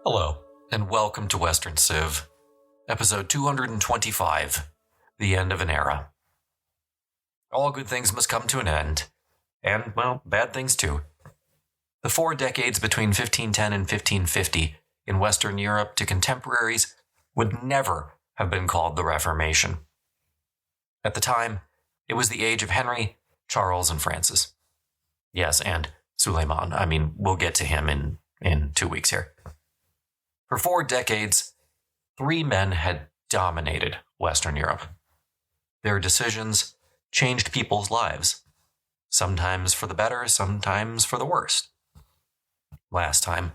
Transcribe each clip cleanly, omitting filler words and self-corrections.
Hello, and welcome to Western Civ, episode 225, The End of an Era. All good things must come to an end, and, well, bad things too. The 4 decades between 1510 and 1550 in Western Europe to contemporaries would never have been called the Reformation. At the time, it was the age of Henry, Charles, and Francis. Yes, and Suleiman. We'll get to him in 2 weeks here. For 4 decades, 3 men had dominated Western Europe. Their decisions changed people's lives, sometimes for the better, sometimes for the worst. Last time,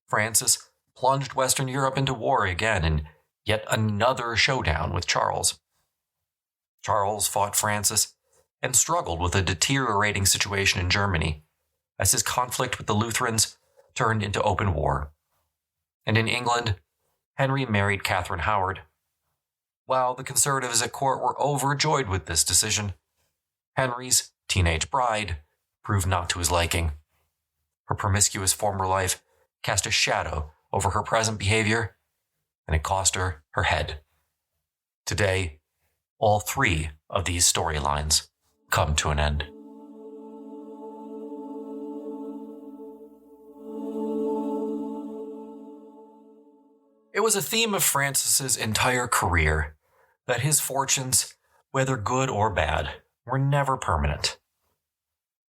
Francis plunged Western Europe into war again in yet another showdown with Charles. Charles fought Francis and struggled with a deteriorating situation in Germany as his conflict with the Lutherans turned into open war. And in England, Henry married Catherine Howard. While the conservatives at court were overjoyed with this decision, Henry's teenage bride proved not to his liking. Her promiscuous former life cast a shadow over her present behavior, and it cost her her head. Today, all 3 of these storylines come to an end. It was a theme of Francis's entire career that his fortunes, whether good or bad, were never permanent.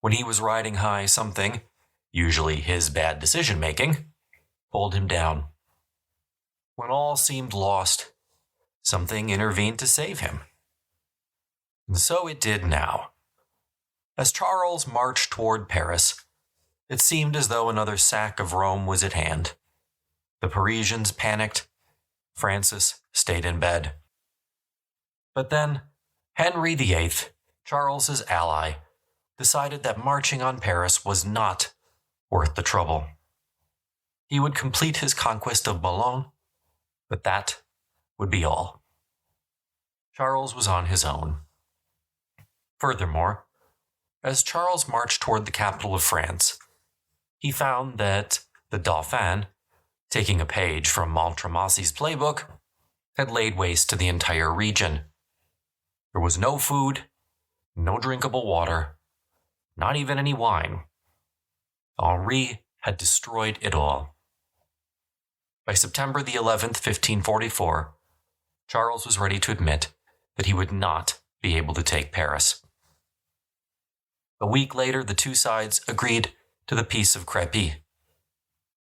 When he was riding high, something, usually his bad decision-making, pulled him down. When all seemed lost, something intervened to save him. And so it did now. As Charles marched toward Paris, it seemed as though another sack of Rome was at hand. The Parisians panicked. Francis stayed in bed. But then, Henry VIII, Charles's ally, decided that marching on Paris was not worth the trouble. He would complete his conquest of Boulogne, but that would be all. Charles was on his own. Furthermore, as Charles marched toward the capital of France, he found that the Dauphin, taking a page from Montremoussy's playbook, had laid waste to the entire region. There was no food, no drinkable water, not even any wine. Henri had destroyed it all. By September the 11th, 1544, Charles was ready to admit that he would not be able to take Paris. A week later, the 2 sides agreed to the Peace of Crépy.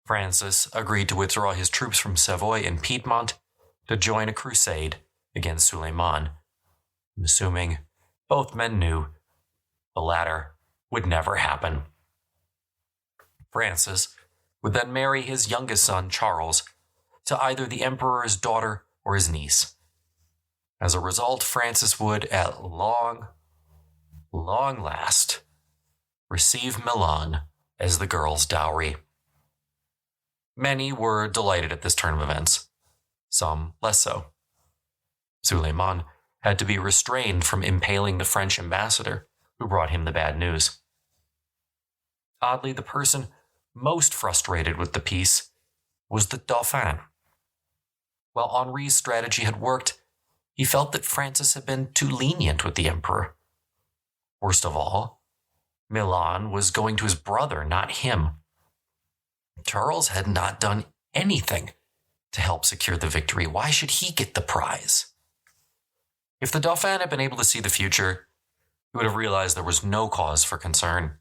Francis agreed to withdraw his troops from Savoy and Piedmont to join a crusade against Suleiman, assuming both men knew the latter would never happen. Francis would then marry his youngest son, Charles, to either the emperor's daughter or his niece. As a result, Francis would, at long last, receive Milan as the girl's dowry. Many were delighted at this turn of events, some less so. Suleiman had to be restrained from impaling the French ambassador who brought him the bad news. Oddly, the person most frustrated with the peace was the Dauphin. While Henri's strategy had worked, he felt that Francis had been too lenient with the emperor. Worst of all, Milan was going to his brother, not him. Charles had not done anything to help secure the victory. Why should he get the prize? If the Dauphin had been able to see the future, he would have realized there was no cause for concern.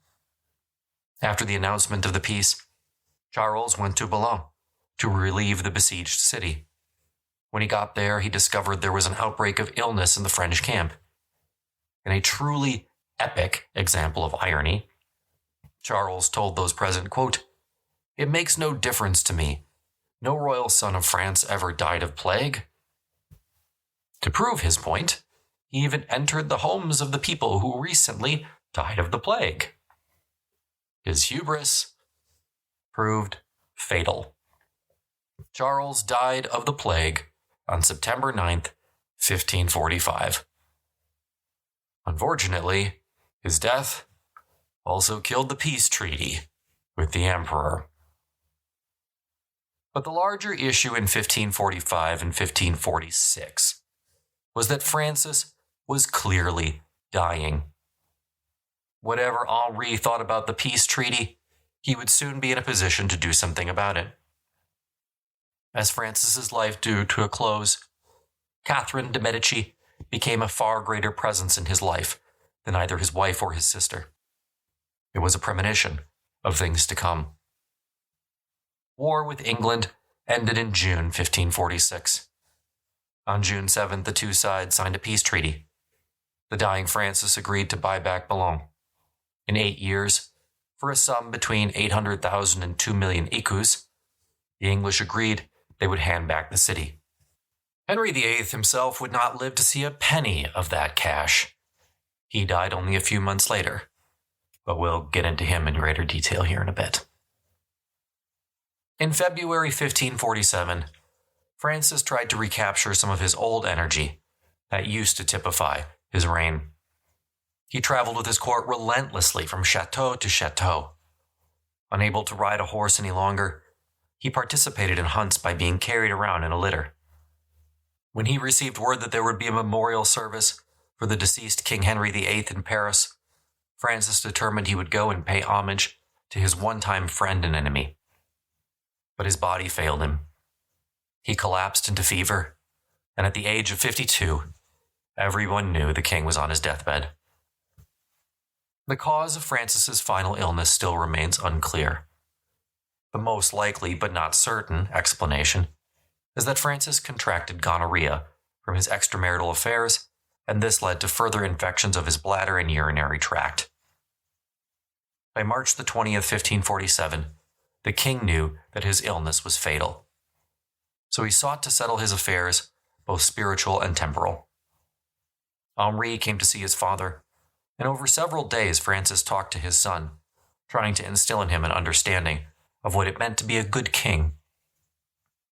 After the announcement of the peace, Charles went to Boulogne to relieve the besieged city. When he got there, he discovered there was an outbreak of illness in the French camp. In a truly epic example of irony, Charles told those present, quote, "It makes no difference to me. No royal son of France ever died of plague." To prove his point, he even entered the homes of the people who recently died of the plague. His hubris proved fatal. Charles died of the plague on September 9th, 1545. Unfortunately, his death also killed the peace treaty with the emperor. But the larger issue in 1545 and 1546 was that Francis was clearly dying. Whatever Henri thought about the peace treaty, he would soon be in a position to do something about it. As Francis's life drew to a close, Catherine de' Medici became a far greater presence in his life than either his wife or his sister. It was a premonition of things to come. War with England ended in June 1546. On June 7th, the two sides signed a peace treaty. The dying Francis agreed to buy back Boulogne. In 8 years, for a sum between 800,000 and 2 million écus, the English agreed they would hand back the city. Henry VIII himself would not live to see a penny of that cash. He died only a few months later, but we'll get into him in greater detail here in a bit. In February 1547, Francis tried to recapture some of his old energy that used to typify his reign. He traveled with his court relentlessly from chateau to chateau. Unable to ride a horse any longer, he participated in hunts by being carried around in a litter. When he received word that there would be a memorial service for the deceased King Henry VIII in Paris, Francis determined he would go and pay homage to his one-time friend and enemy. But his body failed him. He collapsed into fever, and at the age of 52, everyone knew the king was on his deathbed. The cause of Francis's final illness still remains unclear. The most likely, but not certain, explanation is that Francis contracted gonorrhea from his extramarital affairs, and this led to further infections of his bladder and urinary tract. By March the 20th, 1547, the king knew that his illness was fatal. So he sought to settle his affairs, both spiritual and temporal. Henri came to see his father, and over several days Francis talked to his son, trying to instill in him an understanding of what it meant to be a good king.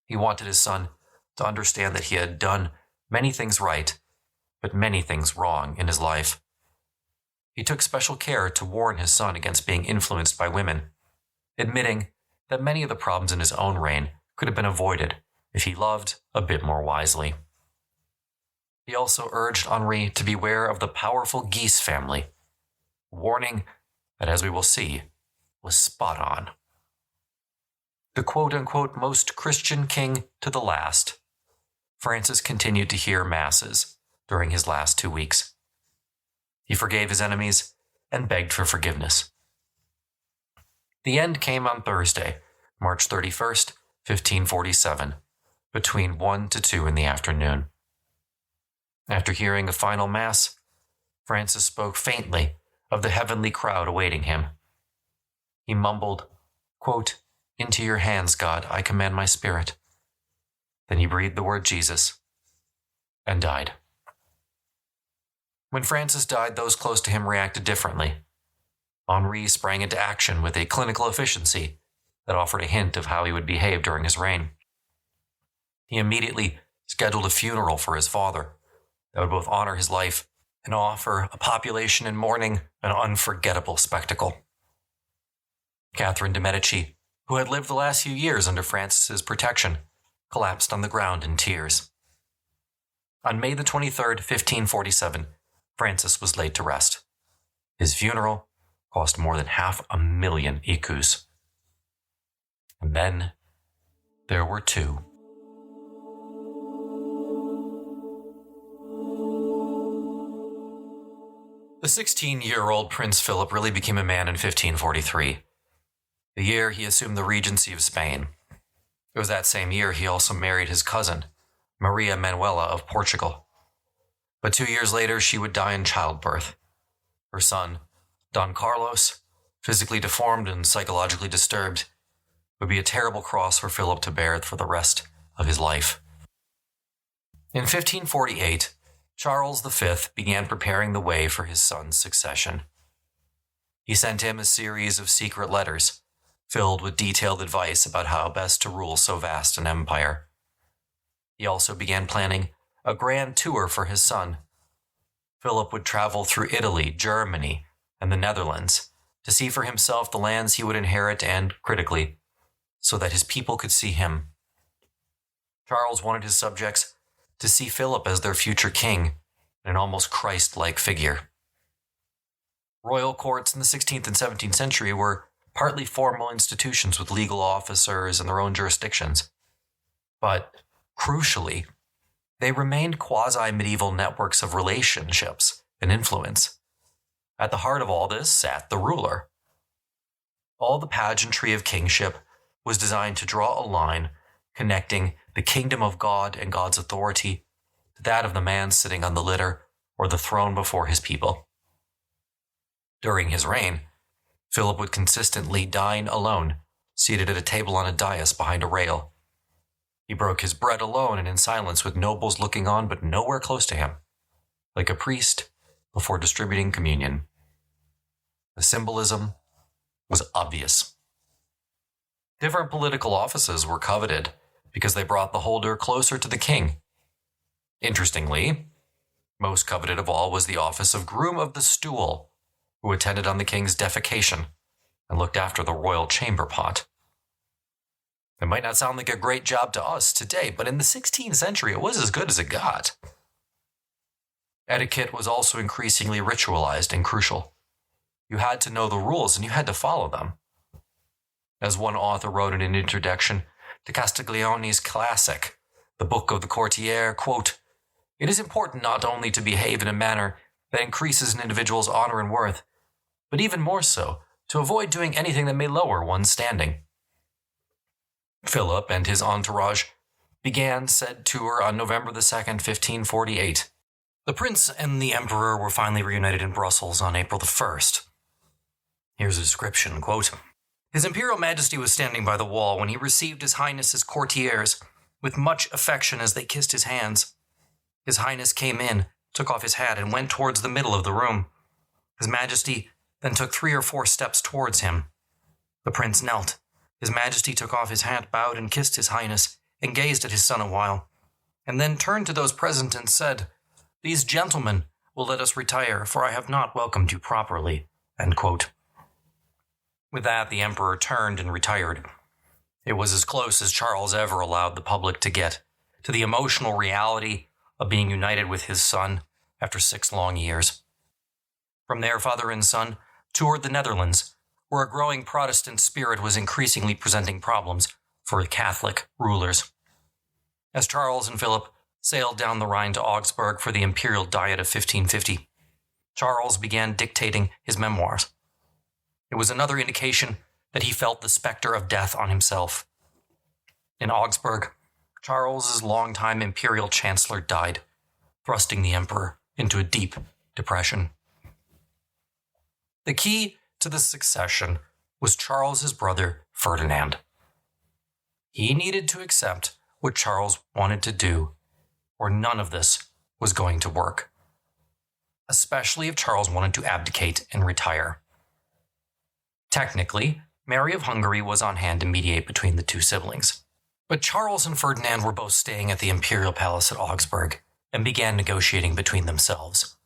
He wanted his son to understand that he had done many things right, but many things wrong in his life. He took special care to warn his son against being influenced by women, admitting that many of the problems in his own reign could have been avoided if he loved a bit more wisely. He also urged Henri to beware of the powerful Guise family, a warning that, as we will see, was spot on. The quote-unquote most Christian king to the last, Francis continued to hear masses during his last 2 weeks. He forgave his enemies and begged for forgiveness. The end came on Thursday, March 31st, 1547, between 1 to 2 in the afternoon. After hearing the final mass, Francis spoke faintly of the heavenly crowd awaiting him. He mumbled, quote, "Into your hands, God, I commend my spirit." Then he breathed the word Jesus and died. When Francis died, those close to him reacted differently. Henri sprang into action with a clinical efficiency that offered a hint of how he would behave during his reign. He immediately scheduled a funeral for his father that would both honor his life and offer a population in mourning an unforgettable spectacle. Catherine de' Medici, who had lived the last few years under Francis's protection, collapsed on the ground in tears. On May the 23rd, 1547, Francis was laid to rest. His funeral cost more than 500,000 écus. And then there were two. The 16-year-old Prince Philip really became a man in 1543, the year he assumed the regency of Spain. It was that same year he also married his cousin, Maria Manuela of Portugal. But 2 years later, she would die in childbirth. Her son, Don Carlos, physically deformed and psychologically disturbed, would be a terrible cross for Philip to bear for the rest of his life. In 1548, Charles V began preparing the way for his son's succession. He sent him a series of secret letters, filled with detailed advice about how best to rule so vast an empire. He also began planning a grand tour for his son. Philip would travel through Italy, Germany, and the Netherlands to see for himself the lands he would inherit and, critically, so that his people could see him Charles wanted his subjects to see Philip as their future king, an almost Christ-like figure. Royal courts in the 16th and 17th century were partly formal institutions with legal officers and their own jurisdictions. But, crucially, they remained quasi-medieval networks of relationships and influence. At the heart of all this sat the ruler. All the pageantry of kingship was designed to draw a line connecting the kingdom of God and God's authority to that of the man sitting on the litter or the throne before his people. During his reign, Philip would consistently dine alone, seated at a table on a dais behind a rail. He broke his bread alone and in silence, with nobles looking on but nowhere close to him, like a priest before distributing communion. The symbolism was obvious. Different political offices were coveted because they brought the holder closer to the king. Interestingly, most coveted of all was the office of groom of the stool, who attended on the king's defecation and looked after the royal chamber pot. It might not sound like a great job to us today, but in the 16th century it was as good as it got. Etiquette was also increasingly ritualized and crucial. You had to know the rules and you had to follow them. As one author wrote in an introduction to Castiglione's classic, The Book of the Courtier, quote, "It is important not only to behave in a manner that increases an individual's honor and worth, but even more so, to avoid doing anything that may lower one's standing." Philip and his entourage began said tour on November the 2nd, 1548. The prince and the emperor were finally reunited in Brussels on April the 1st. Here's a description, quote, "His Imperial Majesty was standing by the wall when he received His Highness's courtiers with much affection as they kissed his hands. His Highness came in, took off his hat, and went towards the middle of the room. His Majesty then took 3 or 4 steps towards him. The prince knelt. His Majesty took off his hat, bowed, and kissed His Highness, and gazed at his son a while, and then turned to those present and said, 'These gentlemen will let us retire, for I have not welcomed you properly.'" End quote. With that, the emperor turned and retired. It was as close as Charles ever allowed the public to get to the emotional reality of being united with his son after 6 long years. From there, father and son toured the Netherlands, where a growing Protestant spirit was increasingly presenting problems for Catholic rulers. As Charles and Philip sailed down the Rhine to Augsburg for the imperial diet of 1550, Charles began dictating his memoirs. It was another indication that he felt the specter of death on himself. In Augsburg, Charles's longtime imperial chancellor died, thrusting the emperor into a deep depression. The key to the succession was Charles's brother Ferdinand. He needed to accept what Charles wanted to do, or none of this was going to work, especially if Charles wanted to abdicate and retire. Technically, Mary of Hungary was on hand to mediate between the 2 siblings, but Charles and Ferdinand were both staying at the imperial palace at Augsburg and began negotiating between themselves.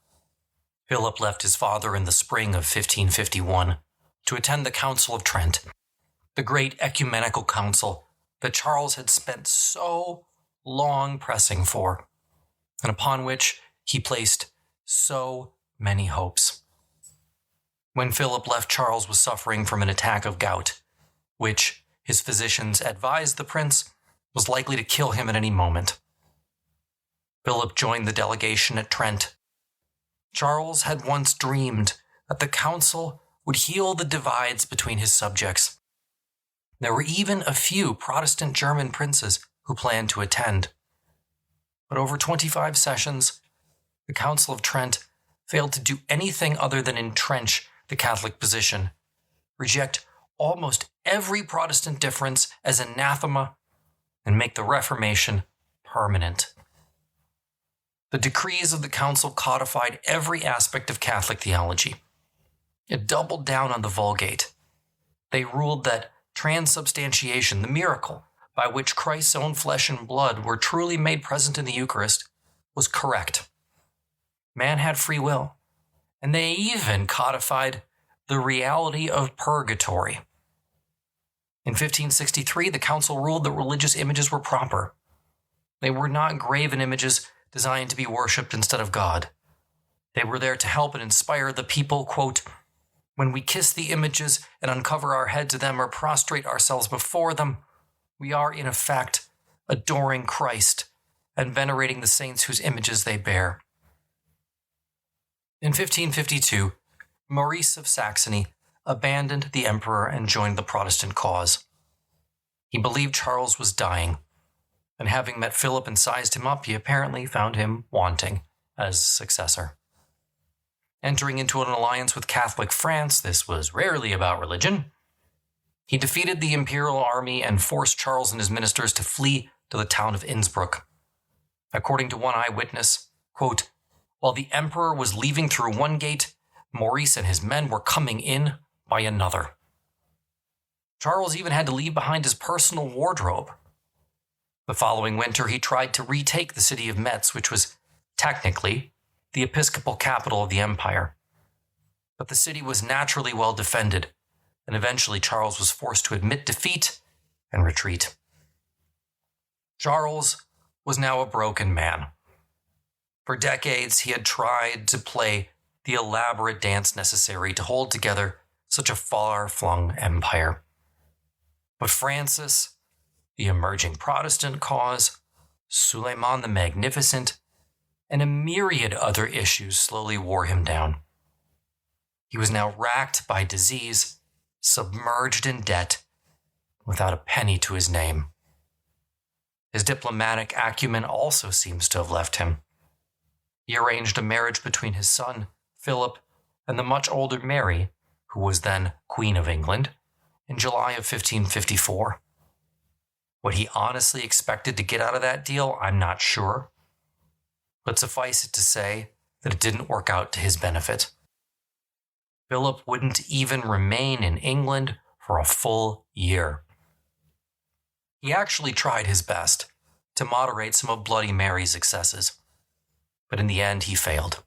Philip left his father in the spring of 1551 to attend the Council of Trent, the great ecumenical council that Charles had spent so long pressing for, and upon which he placed so many hopes. When Philip left, Charles was suffering from an attack of gout, which his physicians advised the prince was likely to kill him at any moment. Philip joined the delegation at Trent. Charles had once dreamed that the council would heal the divides between his subjects. There were even a few Protestant German princes who planned to attend. But over 25 sessions, the Council of Trent failed to do anything other than entrench the Catholic position, reject almost every Protestant difference as anathema, and make the Reformation permanent. The decrees of the council codified every aspect of Catholic theology. It doubled down on the Vulgate. They ruled that transubstantiation, the miracle by which Christ's own flesh and blood were truly made present in the Eucharist, was correct. Man had free will, and they even codified the reality of purgatory. In 1563, the council ruled that religious images were proper. They were not graven images designed to be worshipped instead of God. They were there to help and inspire the people, quote, "When we kiss the images and uncover our head to them or prostrate ourselves before them, we are, in effect, adoring Christ and venerating the saints whose images they bear." In 1552, Maurice of Saxony abandoned the emperor and joined the Protestant cause. He believed Charles was dying, and having met Philip and sized him up, he apparently found him wanting as successor. Entering into an alliance with Catholic France, this was rarely about religion, he defeated the imperial army and forced Charles and his ministers to flee to the town of Innsbruck. According to one eyewitness, quote, "While the emperor was leaving through one gate, Maurice and his men were coming in by another." Charles even had to leave behind his personal wardrobe. The following winter, he tried to retake the city of Metz, which was technically the episcopal capital of the empire. But the city was naturally well defended, and eventually Charles was forced to admit defeat and retreat. Charles was now a broken man. For decades, he had tried to play the elaborate dance necessary to hold together such a far-flung empire. But Francis, the emerging Protestant cause, Suleiman the Magnificent, and a myriad other issues slowly wore him down. He was now racked by disease, submerged in debt, without a penny to his name. His diplomatic acumen also seems to have left him. He arranged a marriage between his son, Philip, and the much older Mary, who was then Queen of England, in July of 1554. What he honestly expected to get out of that deal, I'm not sure. But suffice it to say that it didn't work out to his benefit. Philip wouldn't even remain in England for a full year. He actually tried his best to moderate some of Bloody Mary's excesses, but in the end he failed.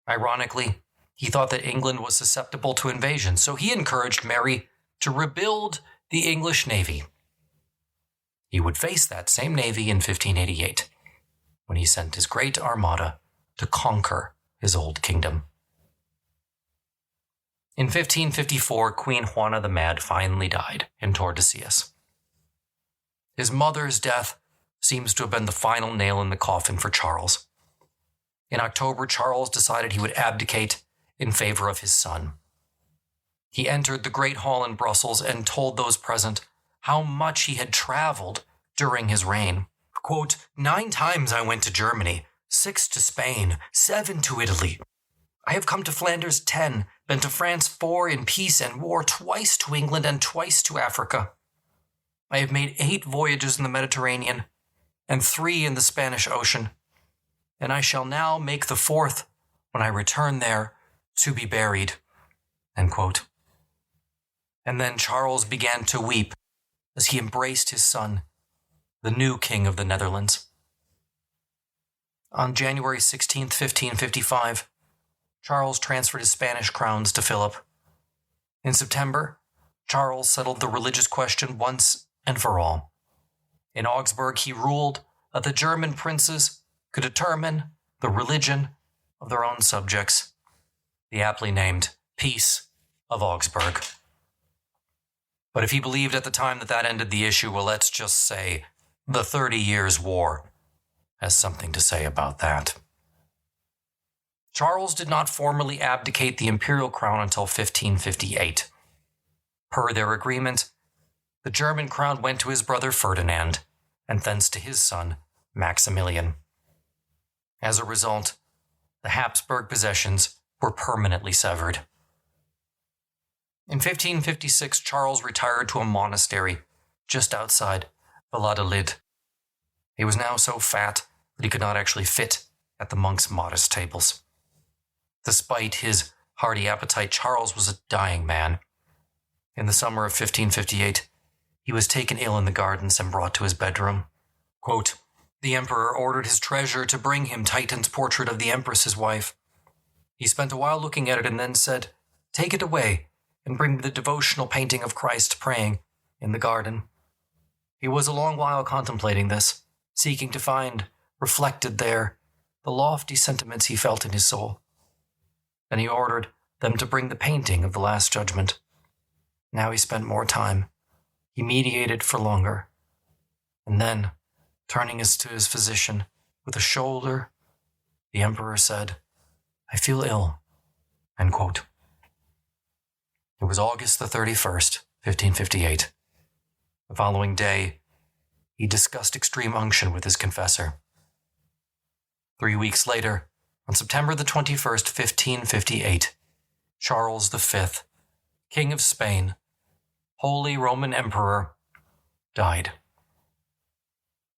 Ironically, he thought that England was susceptible to invasion, so he encouraged Mary to rebuild the English navy. He would face that same navy in 1588, when he sent his great armada to conquer his old kingdom. In 1554, Queen Juana the Mad finally died in Tordesillas. His mother's death seems to have been the final nail in the coffin for Charles. In October, Charles decided he would abdicate in favor of his son. He entered the Great Hall in Brussels and told those present how much he had traveled during his reign. Quote, "9 times I went to Germany, 6 to Spain, 7 to Italy. I have come to Flanders 10, been to France 4 in peace and war, twice to England and twice to Africa. I have made 8 voyages in the Mediterranean and 3 in the Spanish Ocean, and I shall now make the 4th when I return there to be buried." End quote. And then Charles began to weep as he embraced his son, the new king of the Netherlands. On January 16, 1555, Charles transferred his Spanish crowns to Philip. In September, Charles settled the religious question once and for all. In Augsburg, he ruled that the German princes could determine the religion of their own subjects, the aptly named Peace of Augsburg. But if he believed at the time that that ended the issue, well, let's just say the 30 Years' War has something to say about that. Charles did not formally abdicate the imperial crown until 1558. Per their agreement, the German crown went to his brother Ferdinand, and thence to his son Maximilian. As a result, the Habsburg possessions were permanently severed. In 1556, Charles retired to a monastery just outside Valladolid. He was now so fat that he could not actually fit at the monks' modest tables. Despite his hearty appetite, Charles was a dying man. In the summer of 1558, he was taken ill in the gardens and brought to his bedroom. Quote, "The emperor ordered his treasurer to bring him Titan's portrait of the empress, his wife. He spent a while looking at it and then said, 'Take it away and bring me the devotional painting of Christ praying in the garden.' He was a long while contemplating this, seeking to find reflected there the lofty sentiments he felt in his soul. Then he ordered them to bring the painting of the Last Judgment. Now he spent more time. He mediated for longer. And then, turning to his physician with a shoulder, the emperor said, "I feel ill." End quote. It was August the 31st, 1558. The following day, he discussed extreme unction with his confessor. 3 weeks later, on September the 21st, 1558, Charles V, King of Spain, Holy Roman Emperor, died.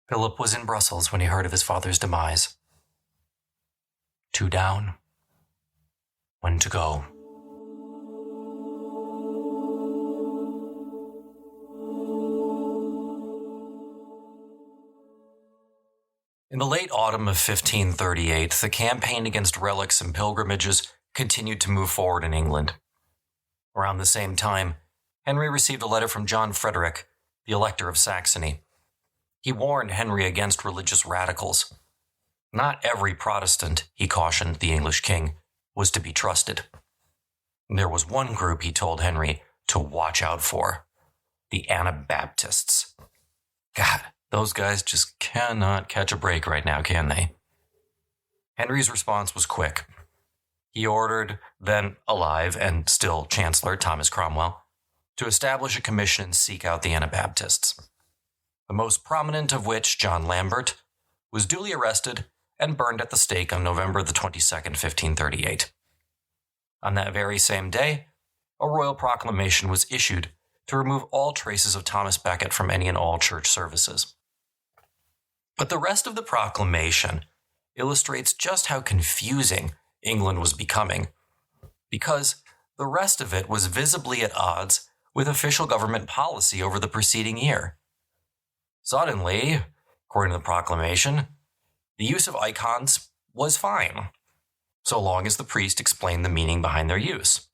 Philip was in Brussels when he heard of his father's demise. 2 down, 1 to go. In the late autumn of 1538, the campaign against relics and pilgrimages continued to move forward in England. Around the same time, Henry received a letter from John Frederick, the Elector of Saxony. He warned Henry against religious radicals. Not every Protestant, he cautioned the English king, was to be trusted. There was one group he told Henry to watch out for: the Anabaptists. God, those guys just cannot catch a break right now, can they? Henry's response was quick. He ordered then alive and still Chancellor Thomas Cromwell to establish a commission and seek out the Anabaptists. The most prominent of which, John Lambert, was duly arrested and burned at the stake on November the 22nd, 1538. On that very same day, a royal proclamation was issued to remove all traces of Thomas Becket from any and all church services. But the rest of the proclamation illustrates just how confusing England was becoming, because the rest of it was visibly at odds with official government policy over the preceding year. Suddenly, according to the proclamation, the use of icons was fine, so long as the priest explained the meaning behind their use.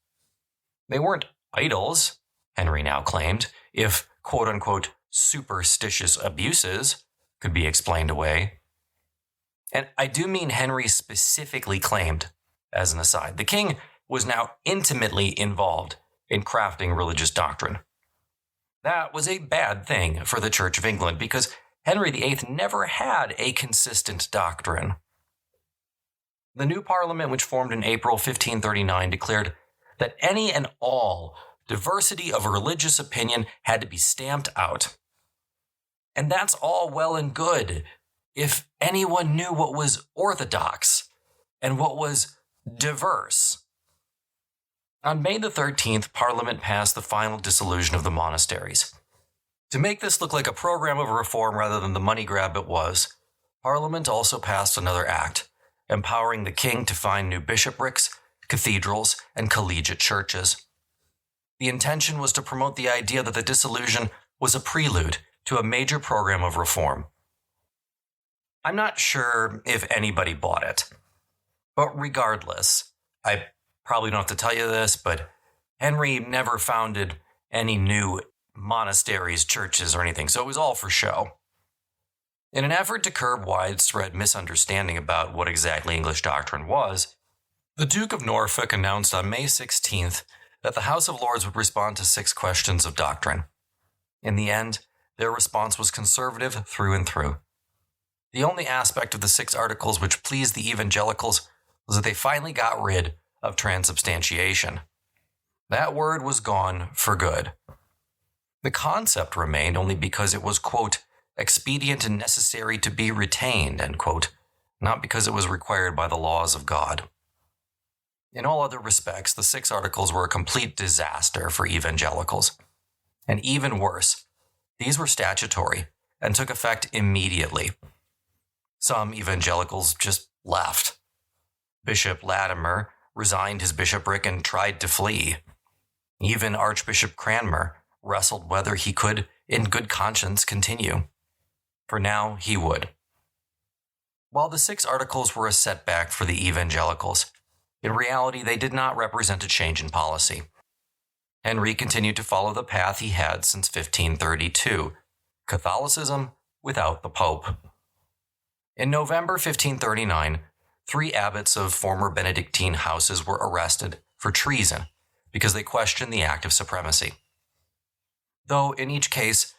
They weren't idols, Henry now claimed, if quote-unquote superstitious abuses could be explained away. And I do mean Henry specifically claimed, as an aside. The king was now intimately involved in crafting religious doctrine. That was a bad thing for the Church of England because Henry VIII never had a consistent doctrine. The new parliament, which formed in April 1539, declared that any and all diversity of religious opinion had to be stamped out. And that's all well and good if anyone knew what was orthodox and what was diverse. On May the 13th, Parliament passed the final dissolution of the monasteries. To make this look like a program of reform rather than the money grab it was, Parliament also passed another act, empowering the king to find new bishoprics, cathedrals, and collegiate churches. The intention was to promote the idea that the dissolution was a prelude to a major program of reform. I'm not sure if anybody bought it, but regardless, I probably don't have to tell you this, but Henry never founded any new monasteries, churches, or anything, so it was all for show. In an effort to curb widespread misunderstanding about what exactly English doctrine was, the Duke of Norfolk announced on May 16th that the House of Lords would respond to 6 questions of doctrine. In the end, their response was conservative through and through. The only aspect of the 6 articles which pleased the evangelicals was that they finally got rid of transubstantiation. That word was gone for good. The concept remained only because it was, quote, expedient and necessary to be retained, end quote, not because it was required by the laws of God. In all other respects, the 6 articles were a complete disaster for evangelicals. And even worse, these were statutory and took effect immediately. Some evangelicals just left. Bishop Latimer resigned his bishopric and tried to flee. Even Archbishop Cranmer wrestled whether he could, in good conscience, continue. For now, he would. While the 6 articles were a setback for the evangelicals, in reality they did not represent a change in policy. Henry continued to follow the path he had since 1532, Catholicism without the Pope. In November 1539, 3 abbots of former Benedictine houses were arrested for treason because they questioned the act of supremacy. Though in each case,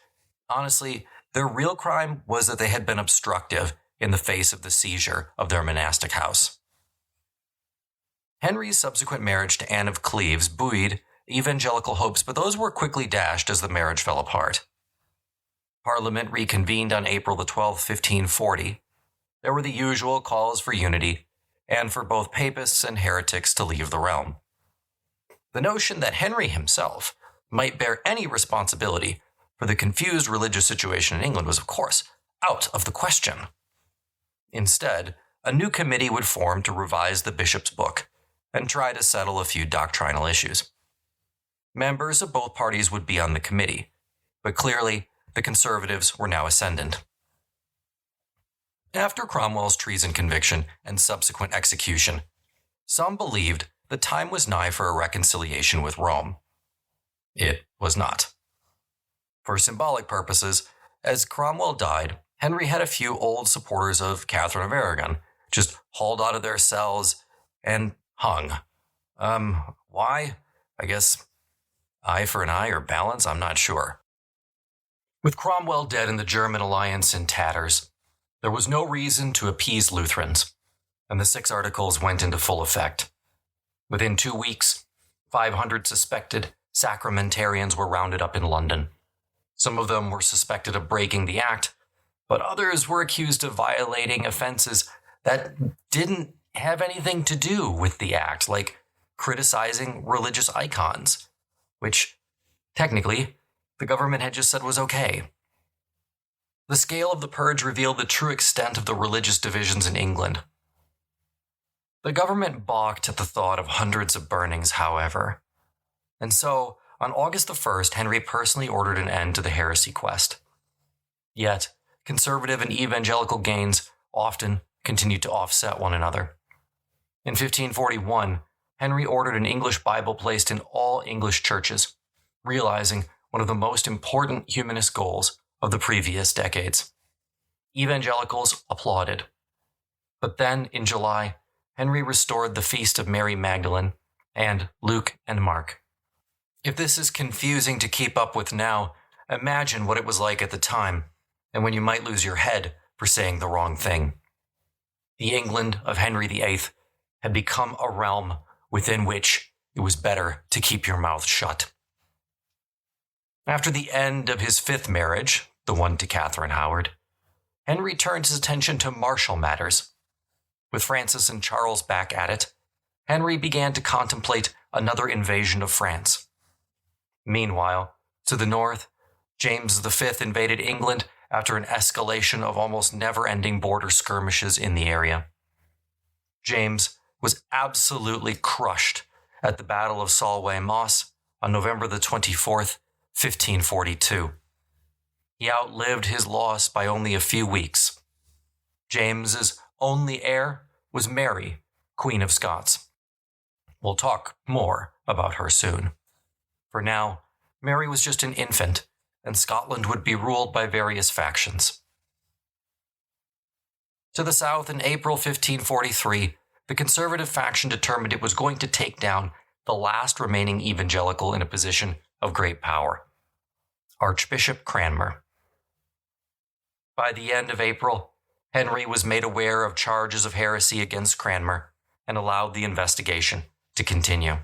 honestly, their real crime was that they had been obstructive in the face of the seizure of their monastic house. Henry's subsequent marriage to Anne of Cleves buoyed evangelical hopes, but those were quickly dashed as the marriage fell apart. Parliament reconvened on April the 12th, 1540. There were the usual calls for unity, and for both papists and heretics to leave the realm. The notion that Henry himself might bear any responsibility for the confused religious situation in England was, of course, out of the question. Instead, a new committee would form to revise the bishop's book and try to settle a few doctrinal issues. Members of both parties would be on the committee, but clearly the Conservatives were now ascendant. After Cromwell's treason conviction and subsequent execution, some believed the time was nigh for a reconciliation with Rome. It was not. For symbolic purposes, as Cromwell died, Henry had a few old supporters of Catherine of Aragon just hauled out of their cells and hung. Why? I guess eye for an eye or balance, I'm not sure. With Cromwell dead and the German alliance in tatters, there was no reason to appease Lutherans, and the 6 Articles went into full effect. Within 2 weeks, 500 suspected sacramentarians were rounded up in London. Some of them were suspected of breaking the act, but others were accused of violating offenses that didn't have anything to do with the act, like criticizing religious icons, which, technically, the government had just said was okay. The scale of the purge revealed the true extent of the religious divisions in England. The government balked at the thought of hundreds of burnings, however, and so, on August the 1st, Henry personally ordered an end to the heresy quest. Yet, conservative and evangelical gains often continued to offset one another. In 1541, Henry ordered an English Bible placed in all English churches, realizing one of the most important humanist goals of the previous decades. Evangelicals applauded. But then, in July, Henry restored the feast of Mary Magdalene and Luke and Mark. If this is confusing to keep up with now, imagine what it was like at the time, and when you might lose your head for saying the wrong thing. The England of Henry VIII had become a realm within which it was better to keep your mouth shut. After the end of his 5th marriage, the one to Catherine Howard, Henry turned his attention to martial matters. With Francis and Charles back at it, Henry began to contemplate another invasion of France. Meanwhile, to the north, James V invaded England after an escalation of almost never-ending border skirmishes in the area. James was absolutely crushed at the Battle of Solway Moss on November the 24th, 1542. He outlived his loss by only a few weeks. James's only heir was Mary, Queen of Scots. We'll talk more about her soon. For now, Mary was just an infant, and Scotland would be ruled by various factions. To the south, in April 1543, the conservative faction determined it was going to take down the last remaining evangelical in a position of great power, Archbishop Cranmer. By the end of April, Henry was made aware of charges of heresy against Cranmer and allowed the investigation to continue.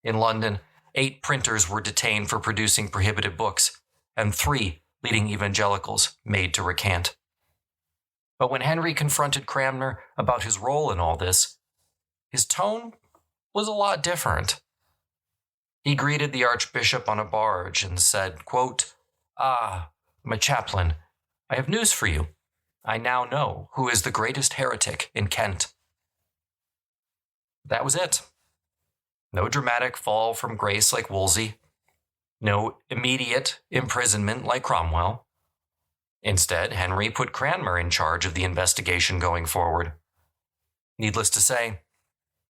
In London, 8 printers were detained for producing prohibited books, and 3 leading evangelicals made to recant. But when Henry confronted Cranmer about his role in all this, his tone was a lot different. He greeted the archbishop on a barge and said, quote, "Ah, my chaplain, I have news for you. I now know who is the greatest heretic in Kent." That was it. No dramatic fall from grace like Wolsey. No immediate imprisonment like Cromwell. Instead, Henry put Cranmer in charge of the investigation going forward. Needless to say,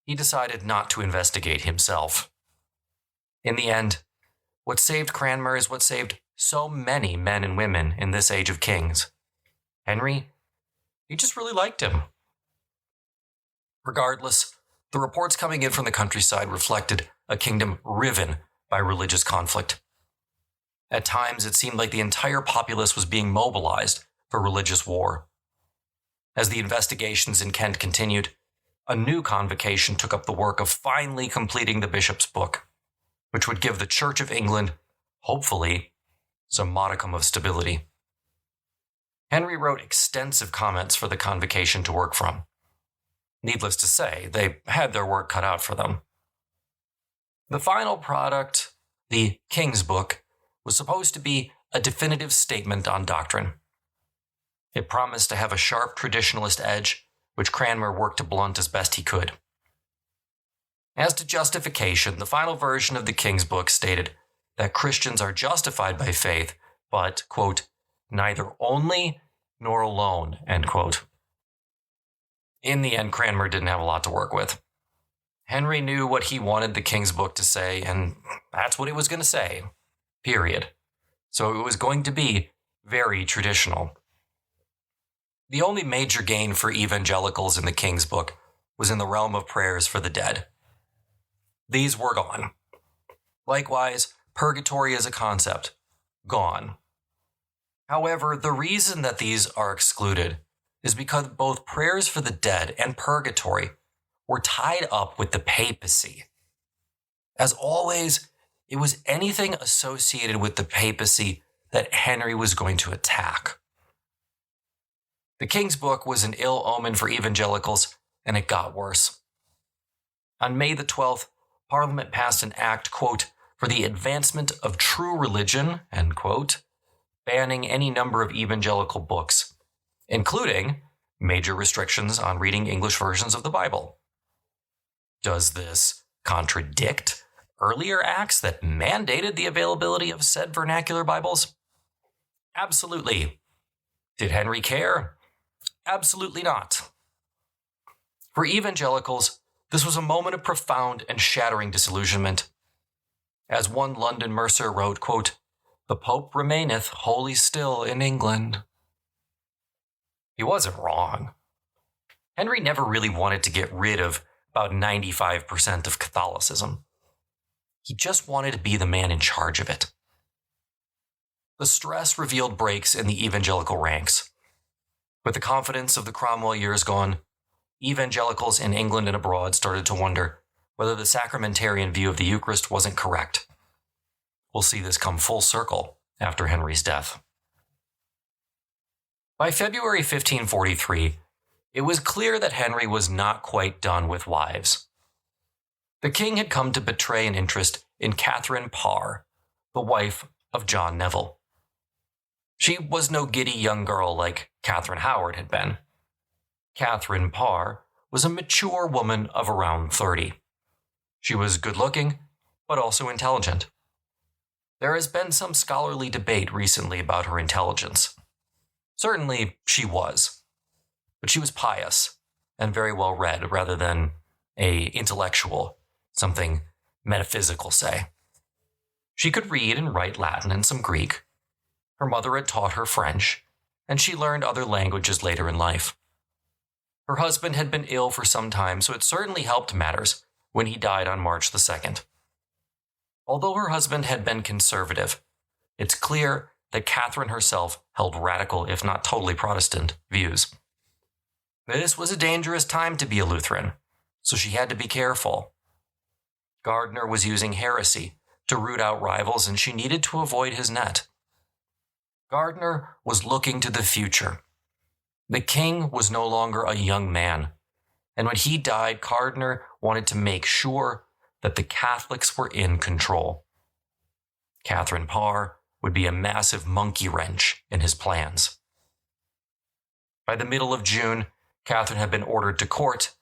he decided not to investigate himself. In the end, what saved Cranmer is what saved so many men and women in this age of kings. Henry He just really liked him. Regardless, the reports coming in from the countryside reflected a kingdom riven by religious conflict. At times, it seemed like the entire populace was being mobilized for religious war. As the investigations in Kent continued, a new convocation took up the work of finally completing the bishop's book, which would give the Church of England, hopefully, some modicum of stability. Henry wrote extensive comments for the convocation to work from. Needless to say, they had their work cut out for them. The final product, the King's Book, was supposed to be a definitive statement on doctrine. It promised to have a sharp traditionalist edge, which Cranmer worked to blunt as best he could. As to justification, the final version of the King's Book stated that Christians are justified by faith, but, quote, neither only nor alone, end quote. In the end, Cranmer didn't have a lot to work with. Henry knew what he wanted the King's Book to say, and that's what it was going to say, period. So it was going to be very traditional. The only major gain for evangelicals in the King's Book was in the realm of prayers for the dead. These were gone. Likewise, purgatory as a concept, gone. However, the reason that these are excluded is because both prayers for the dead and purgatory were tied up with the papacy. As always, it was anything associated with the papacy that Henry was going to attack. The King's Book was an ill omen for evangelicals, and it got worse. On May the 12th, Parliament passed an act, quote, for the advancement of true religion, end quote, banning any number of evangelical books, including major restrictions on reading English versions of the Bible. Does this contradict earlier acts that mandated the availability of said vernacular Bibles? Absolutely. Did Henry care? Absolutely not. For evangelicals, this was a moment of profound and shattering disillusionment. As one London mercer wrote, quote, the Pope remaineth wholly still in England. He wasn't wrong. Henry never really wanted to get rid of about 95% of Catholicism. He just wanted to be the man in charge of it. The stress revealed breaks in the evangelical ranks. With the confidence of the Cromwell years gone, evangelicals in England and abroad started to wonder whether the sacramentarian view of the Eucharist wasn't correct. We'll see this come full circle after Henry's death. By February 1543, it was clear that Henry was not quite done with wives. The king had come to betray an interest in Katherine Parr, the wife of John Neville. She was no giddy young girl like Catherine Howard had been. Katherine Parr was a mature woman of around 30. She was good-looking, but also intelligent. There has been some scholarly debate recently about her intelligence. Certainly, she was. But she was pious and very well read rather than intellectual, something metaphysical, say. She could read and write Latin and some Greek. Her mother had taught her French, and she learned other languages later in life. Her husband had been ill for some time, so it certainly helped matters when he died on March the 2nd. Although her husband had been conservative, it's clear that Catherine herself held radical, if not totally Protestant, views. This was a dangerous time to be a Lutheran, so she had to be careful. Gardiner was using heresy to root out rivals, and she needed to avoid his net. Gardiner was looking to the future. The king was no longer a young man, and when he died, Gardiner wanted to make sure that the Catholics were in control. Katherine Parr would be a massive monkey wrench in his plans. By the middle of June, Catherine had been ordered to court,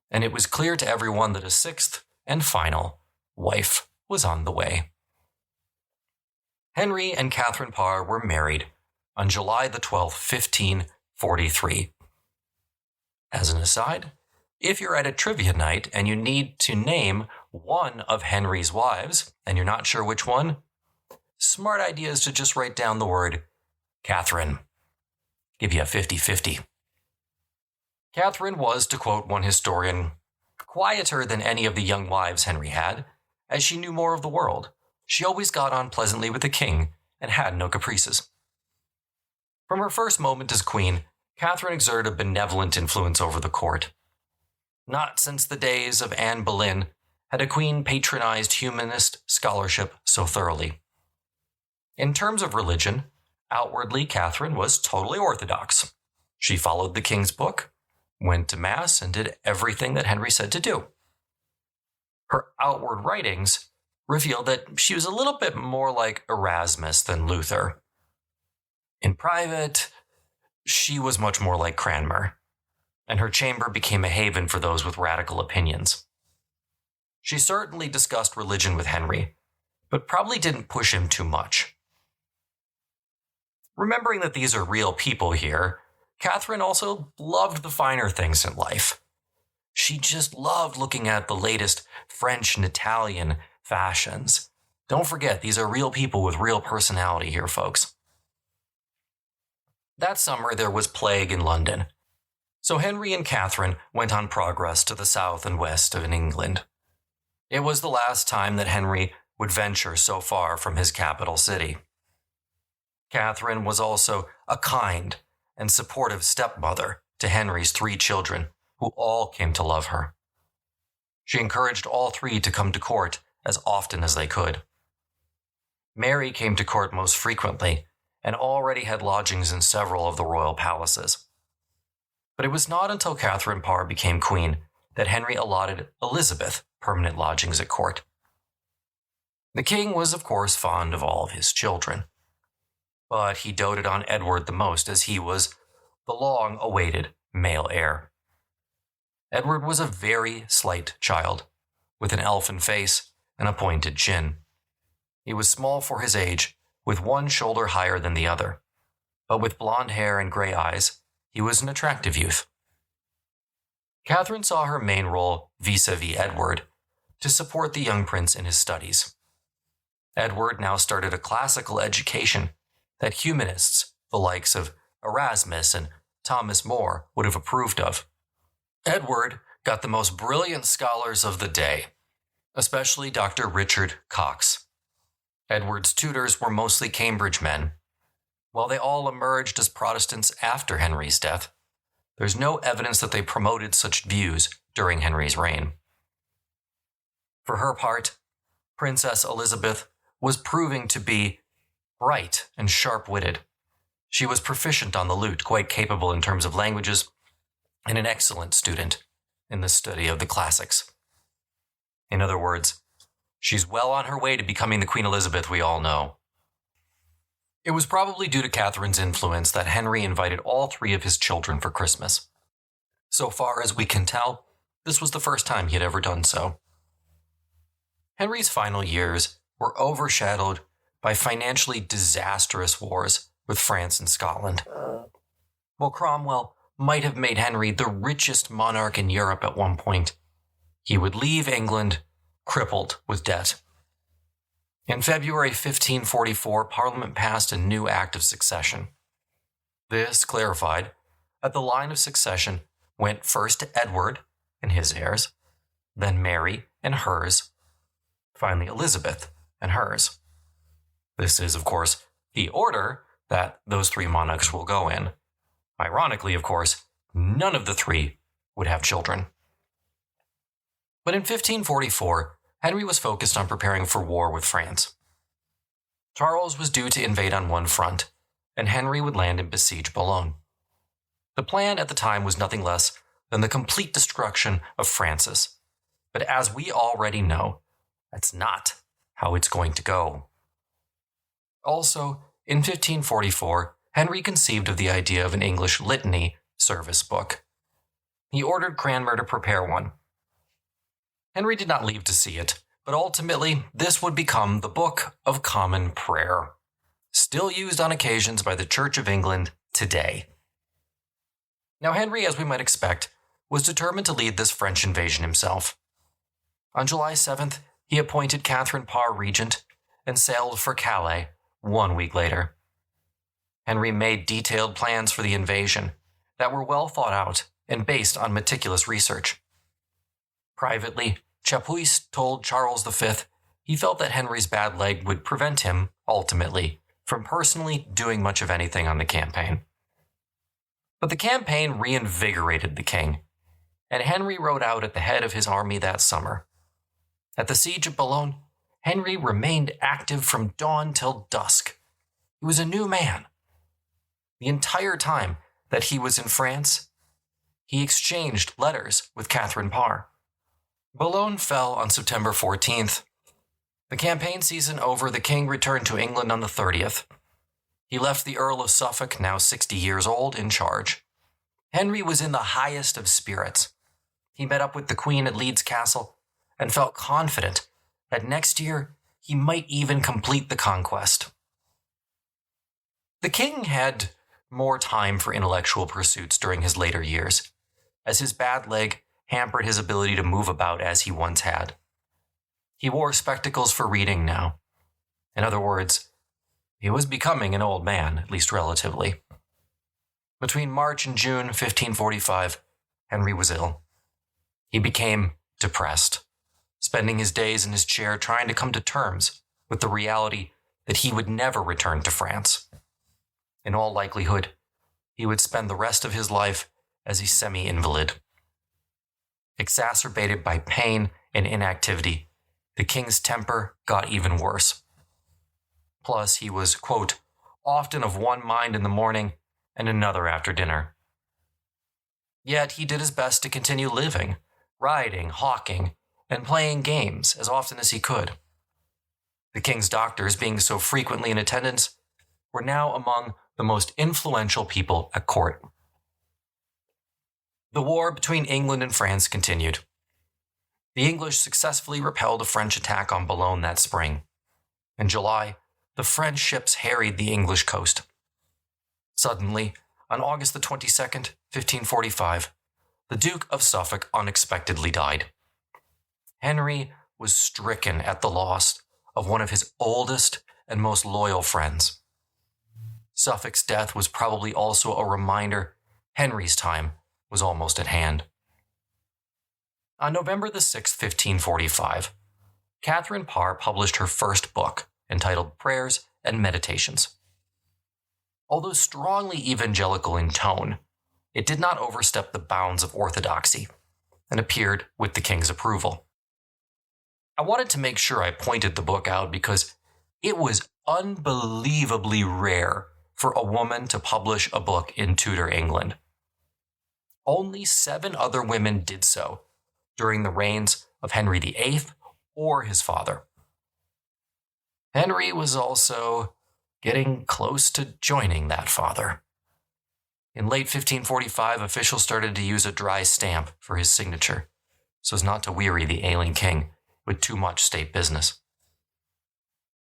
and it was clear to everyone that a sixth and final wife was on the way. Henry and Katherine Parr were married on July the 12th, 1543. As an aside, if you're at a trivia night and you need to name one of Henry's wives and you're not sure which one, smart idea is to just write down the word Catherine. Give you a 50-50. Catherine was, to quote one historian, quieter than any of the young wives Henry had, as she knew more of the world. She always got on pleasantly with the king and had no caprices. From her first moment as queen, Catherine exerted a benevolent influence over the court. Not since the days of Anne Boleyn had a queen patronized humanist scholarship so thoroughly. In terms of religion, outwardly Catherine was totally orthodox. She followed the king's book, went to mass, and did everything that Henry said to do. Her outward writings revealed that she was a little bit more like Erasmus than Luther. In private, she was much more like Cranmer, and her chamber became a haven for those with radical opinions. She certainly discussed religion with Henry, but probably didn't push him too much. Remembering that these are real people here, Catherine also loved the finer things in life. She just loved looking at the latest French and Italian fashions. Don't forget, these are real people with real personality here, folks. That summer, there was plague in London, so Henry and Catherine went on progress to the south and west of England. It was the last time that Henry would venture so far from his capital city. Catherine was also a kind and supportive stepmother to Henry's 3 children, who all came to love her. She encouraged all 3 to come to court as often as they could. Mary came to court most frequently and already had lodgings in several of the royal palaces. But it was not until Katherine Parr became queen that Henry allotted Elizabeth permanent lodgings at court. The king was, of course, fond of all of his children, but he doted on Edward the most, as he was the long-awaited male heir. Edward was a very slight child, with an elfin face and a pointed chin. He was small for his age, with one shoulder higher than the other, but with blonde hair and gray eyes, he was an attractive youth. Catherine saw her main role vis-a-vis Edward to support the young prince in his studies. Edward now started a classical education that humanists, the likes of Erasmus and Thomas More, would have approved of. Edward got the most brilliant scholars of the day, especially Dr. Richard Cox. Edward's tutors were mostly Cambridge men. While they all emerged as Protestants after Henry's death, there's no evidence that they promoted such views during Henry's reign. For her part, Princess Elizabeth was proving to be bright and sharp-witted. She was proficient on the lute, quite capable in terms of languages, and an excellent student in the study of the classics. In other words, she's well on her way to becoming the Queen Elizabeth we all know. It was probably due to Catherine's influence that Henry invited all 3 of his children for Christmas. So far as we can tell, this was the first time he had ever done so. Henry's final years were overshadowed by financially disastrous wars with France and Scotland. While Cromwell might have made Henry the richest monarch in Europe at one point, he would leave England crippled with debt. In February 1544, Parliament passed a new Act of Succession. This clarified that the line of succession went first to Edward and his heirs, then Mary and hers, finally Elizabeth and hers. This is, of course, the order that those 3 monarchs will go in. Ironically, of course, none of the 3 would have children. But in 1544, Henry was focused on preparing for war with France. Charles was due to invade on one front, and Henry would land and besiege Boulogne. The plan at the time was nothing less than the complete destruction of Francis. But as we already know, that's not how it's going to go. Also, in 1544, Henry conceived of the idea of an English litany service book. He ordered Cranmer to prepare one. Henry did not live to see it, but ultimately this would become the Book of Common Prayer, still used on occasions by the Church of England today. Now Henry, as we might expect, was determined to lead this French invasion himself. On July 7th, he appointed Katherine Parr regent and sailed for Calais 1 week later. Henry made detailed plans for the invasion that were well thought out and based on meticulous research. Privately, Chapuis told Charles V he felt that Henry's bad leg would prevent him, ultimately, from personally doing much of anything on the campaign. But the campaign reinvigorated the king, and Henry rode out at the head of his army that summer. At the siege of Boulogne, Henry remained active from dawn till dusk. He was a new man. The entire time that he was in France, he exchanged letters with Katherine Parr. Boulogne fell on September 14th. The campaign season over, the king returned to England on the 30th. He left the Earl of Suffolk, now 60 years old, in charge. Henry was in the highest of spirits. He met up with the Queen at Leeds Castle and felt confident that next year he might even complete the conquest. The king had more time for intellectual pursuits during his later years, as his bad leg hampered his ability to move about as he once had. He wore spectacles for reading now. In other words, he was becoming an old man, at least relatively. Between March and June 1545, Henry was ill. He became depressed, spending his days in his chair trying to come to terms with the reality that he would never return to France. In all likelihood, he would spend the rest of his life as a semi-invalid. Exacerbated by pain and inactivity, the king's temper got even worse. Plus, he was, quote, often of one mind in the morning and another after dinner. Yet he did his best to continue living, riding, hawking, and playing games as often as he could. The king's doctors, being so frequently in attendance, were now among the most influential people at court. The war between England and France continued. The English successfully repelled a French attack on Boulogne that spring. In July, the French ships harried the English coast. Suddenly, on August the 22nd, 1545, the Duke of Suffolk unexpectedly died. Henry was stricken at the loss of one of his oldest and most loyal friends. Suffolk's death was probably also a reminder Henry's time was almost at hand. On November the 6th, 1545, Katherine Parr published her first book, entitled Prayers and Meditations. Although strongly evangelical in tone, it did not overstep the bounds of orthodoxy and appeared with the king's approval. I wanted to make sure I pointed the book out because it was unbelievably rare for a woman to publish a book in Tudor England. Only 7 other women did so during the reigns of Henry VIII or his father. Henry was also getting close to joining that father. In late 1545, officials started to use a dry stamp for his signature, so as not to weary the ailing king with too much state business.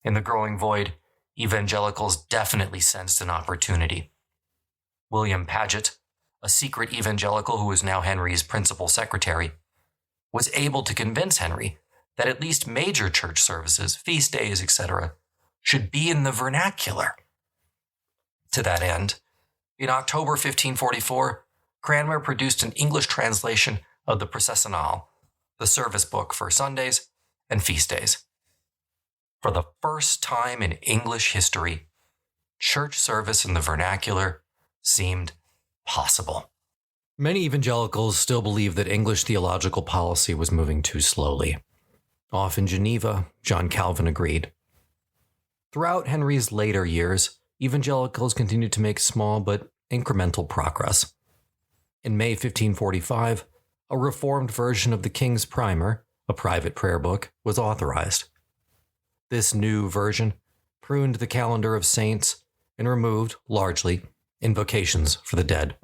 In the growing void, evangelicals definitely sensed an opportunity. William Paget, a secret evangelical who was now Henry's principal secretary, was able to convince Henry that at least major church services, feast days, etc., should be in the vernacular. To that end, in October 1544, Cranmer produced an English translation of the Processional, the service book for Sundays and feast days. For the first time in English history, church service in the vernacular seemed possible. Many evangelicals still believe that English theological policy was moving too slowly. Off in Geneva, John Calvin agreed. Throughout Henry's later years, evangelicals continued to make small but incremental progress. In May 1545, a reformed version of the King's Primer, a private prayer book, was authorized. This new version pruned the calendar of saints and removed, largely, invocations for the dead.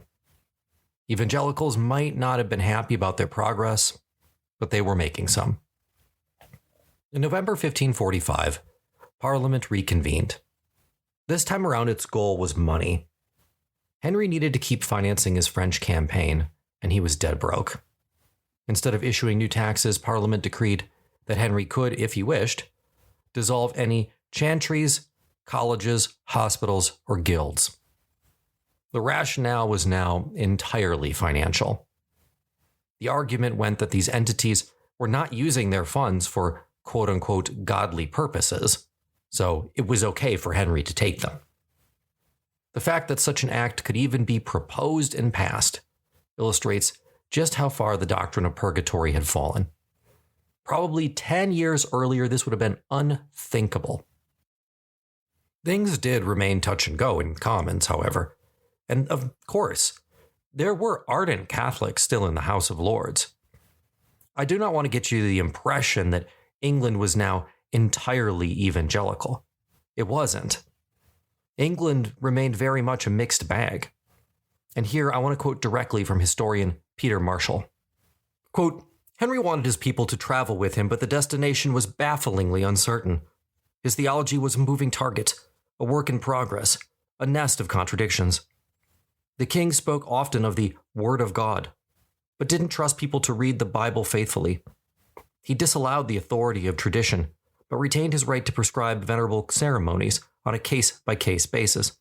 Evangelicals might not have been happy about their progress, but they were making some. In November 1545, Parliament reconvened. This time around, its goal was money. Henry needed to keep financing his French campaign, and he was dead broke. Instead of issuing new taxes, Parliament decreed that Henry could, if he wished, dissolve any chantries, colleges, hospitals, or guilds. The rationale was now entirely financial. The argument went that these entities were not using their funds for quote-unquote godly purposes, so it was okay for Henry to take them. The fact that such an act could even be proposed and passed illustrates just how far the doctrine of purgatory had fallen. Probably 10 years earlier, this would have been unthinkable. Things did remain touch and go in Commons, however, and of course, there were ardent Catholics still in the House of Lords. I do not want to get you the impression that England was now entirely evangelical. It wasn't. England remained very much a mixed bag. And here I want to quote directly from historian Peter Marshall. Quote, Henry wanted his people to travel with him, but the destination was bafflingly uncertain. His theology was a moving target, a work in progress, a nest of contradictions. The king spoke often of the Word of God, but didn't trust people to read the Bible faithfully. He disallowed the authority of tradition, but retained his right to prescribe venerable ceremonies on a case-by-case basis.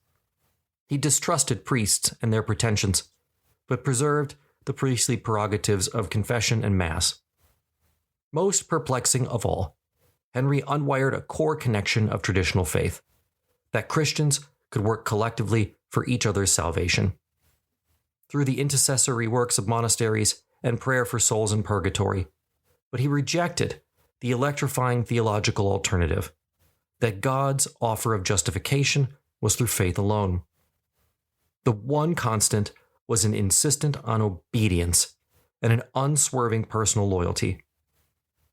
He distrusted priests and their pretensions, but preserved the priestly prerogatives of confession and mass. Most perplexing of all, Henry unwired a core connection of traditional faith, that Christians could work collectively for each other's salvation. Through the intercessory works of monasteries and prayer for souls in purgatory, but he rejected the electrifying theological alternative, that God's offer of justification was through faith alone. The one constant was an insistent on obedience and an unswerving personal loyalty.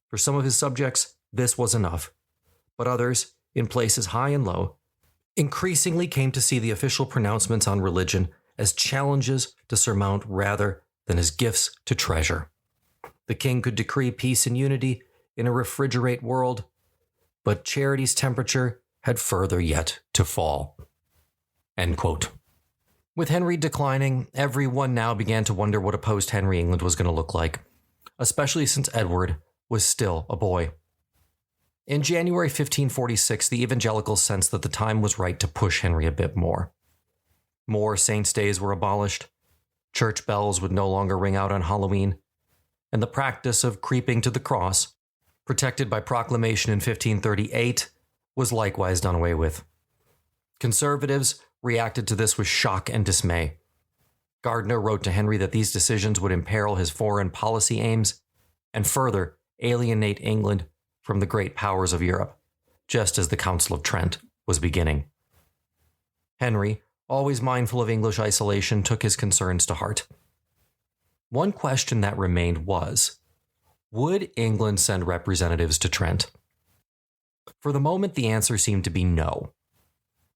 For some of his subjects, this was enough, but others, in places high and low, increasingly came to see the official pronouncements on religion as challenges to surmount rather than as gifts to treasure. The king could decree peace and unity in a refrigerate world, but charity's temperature had further yet to fall. End quote. With Henry declining, everyone now began to wonder what a post-Henry England was going to look like, especially since Edward was still a boy. In January 1546, the evangelicals sensed that the time was right to push Henry a bit more. More saints' days were abolished, church bells would no longer ring out on Halloween, and the practice of creeping to the cross, protected by proclamation in 1538, was likewise done away with. Conservatives reacted to this with shock and dismay. Gardiner wrote to Henry that these decisions would imperil his foreign policy aims and further alienate England from the great powers of Europe, just as the Council of Trent was beginning. Henry, always mindful of English isolation, took his concerns to heart. One question that remained was, would England send representatives to Trent? For the moment, the answer seemed to be no.